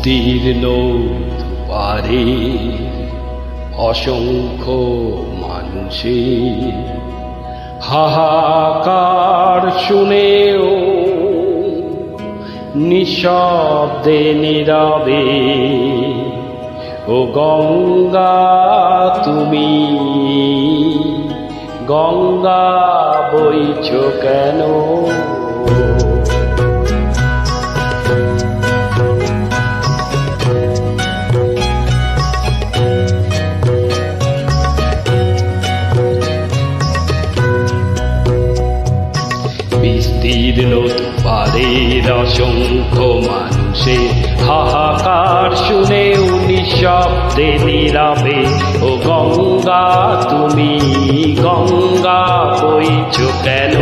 বিস্তীর্ণ পারে অসংখ্য মানুষের হাহাকার শুনেও নিঃশব্দে নীরবে ও গঙ্গা তুমি গঙ্গা বইছ কেন? বিস্তীর্ণ পারের অসংখ্য মানুষের হাহাকার শুনেও নিঃশব্দে নীরবে ও গঙ্গা তুমি গঙ্গা বইছ কেন?